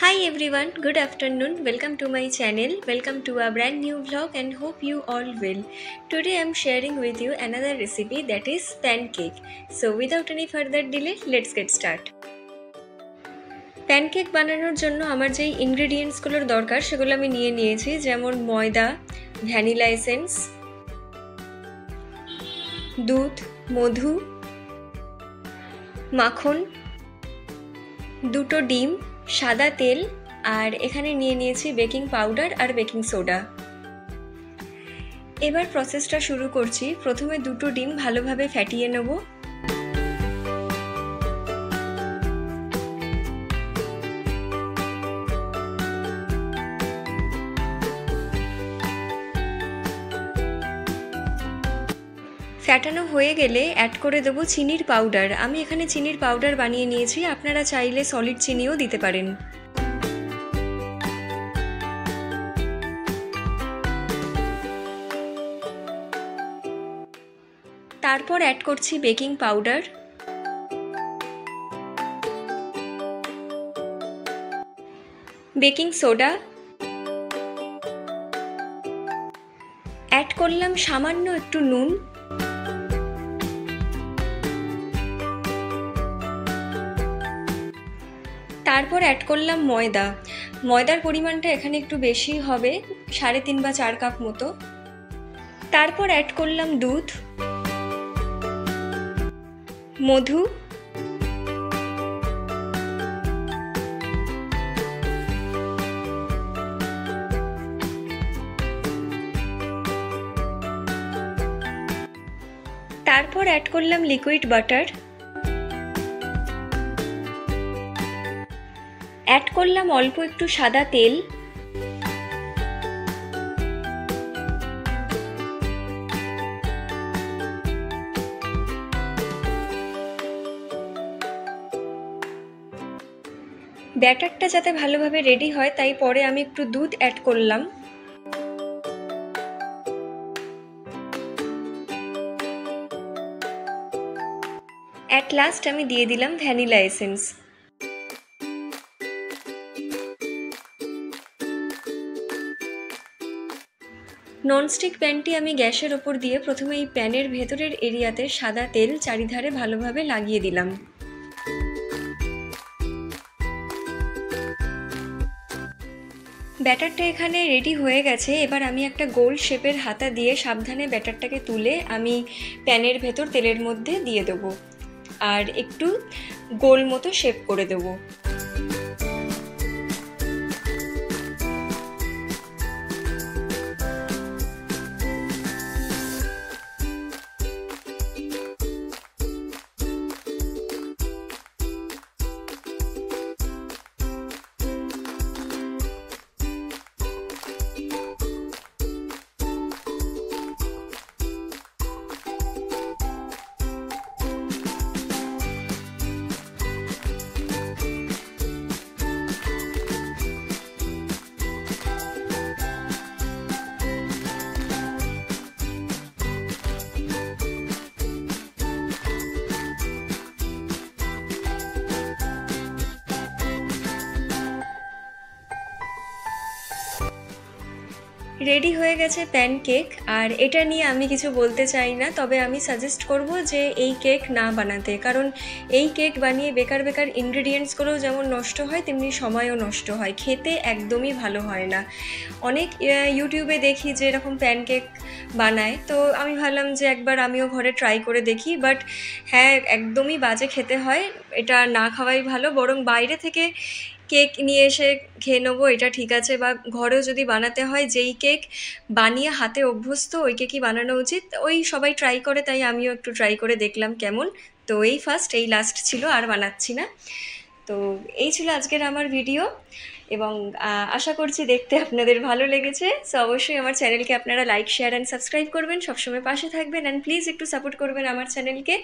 Hi everyone, good afternoon. Welcome to my channel. Welcome to a brand new vlog and hope you all will. Today I'm sharing with you another recipe that is pancake. So without any further delay, let's get started. Pancake বানানোর জন্য আমার যেই ইনগ্রেডিয়েন্টসগুলোর দরকার সেগুলো আমি নিয়ে নিয়েছি, যেমন ময়দা, ভ্যানিলা এসেন্স, দুধ, মধু, মাখন, দুটো ডিম, সাদা তেল আর এখানে নিয়ে নিয়েছি বেকিং পাউডার আর বেকিং সোডা। এবার প্রসেসটা শুরু করছি। প্রথমে দুটো ডিম ভালোভাবে ফেটিয়ে নেব। ফ্যাটানো হয়ে গেলে অ্যাড করে দেবো চিনির পাউডার। আমি এখানে চিনির পাউডার বানিয়ে নিয়েছি, আপনারা চাইলে সলিড চিনিও দিতে পারেন। তারপর অ্যাড করছি baking powder, baking soda, add করলাম সামান্য একটু নুন, তারপর অ্যাড করলাম ময়দা। ময়দার পরিমাণটা এখানে একটু বেশি হবে, 3.5 বা 4 কাপ মতো। তারপর অ্যাড করলাম দুধ, মধু, তারপর অ্যাড করলাম লিকুইড বাটার, অ্যাড করলাম অল্প একটু সাদা তেল, ব্যাটারটা যাতে ভালোভাবে রেডি হয় তাই পরে আমি একটু দুধ অ্যাড করলাম। অ্যাট লাস্ট আমি দিয়ে দিলাম ভ্যানিলা এসেন্স। ননস্টিক প্যানটি আমি গ্যাসের ওপর দিয়ে প্রথমে এই প্যানের ভেতরের এরিয়াতে সাদা তেল চারিধারে ভালোভাবে লাগিয়ে দিলাম। ব্যাটারটা এখানে রেডি হয়ে গেছে। এবার আমি একটা গোল শেপের হাতা দিয়ে সাবধানে ব্যাটারটাকে তুলে আমি প্যানের ভেতর তেলের মধ্যে দিয়ে দেবো আর একটু গোল মতো শেপ করে দেবো। রেডি হয়ে গেছে প্যানকেক। আর এটা নিয়ে আমি কিছু বলতে চাই না, তবে আমি সাজেস্ট করব যে এই কেক না বানাতে, কারণ এই কেক বানিয়ে বেকার বেকার ইনগ্রেডিয়েন্টসগুলো যেমন নষ্ট হয় তেমনি সময়ও নষ্ট হয়, খেতে একদমই ভালো হয় না। অনেক ইউটিউবে দেখি যে এরকম প্যানকেক বানায়, তো আমি ভাবলাম যে একবার আমিও ঘরে ট্রাই করে দেখি, বাট হ্যাঁ একদমই বাজে খেতে হয়। এটা না খাওয়াই ভালো, বরং বাইরে থেকে কেক নিয়ে এসে খেয়ে নেবো এটা ঠিক আছে, বা ঘরেও যদি বানাতে হয় যেই কেক বানিয়ে হাতে অভ্যস্ত ওই কেকই বানানো উচিত। ওই সবাই ট্রাই করে, তাই আমিও একটু ট্রাই করে দেখলাম কেমন। তো এই ফার্স্ট, এই লাস্ট ছিল, আর বানাচ্ছি না। তো এই ছিল আজকের আমার ভিডিও, এবং আশা করছি দেখতে আপনাদের ভালো লেগেছে। সো অবশ্যই আমার চ্যানেলকে আপনারা লাইক, শেয়ার অ্যান্ড সাবস্ক্রাইব করবেন, সবসময় পাশে থাকবেন, অ্যান্ড প্লিজ একটু সাপোর্ট করবেন আমার চ্যানেলকে।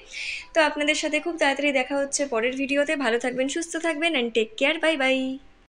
তো আপনাদের সাথে খুব তাড়াতাড়ি দেখা হচ্ছে পরের ভিডিওতে। ভালো থাকবেন, সুস্থ থাকবেন, and take care. Bye by.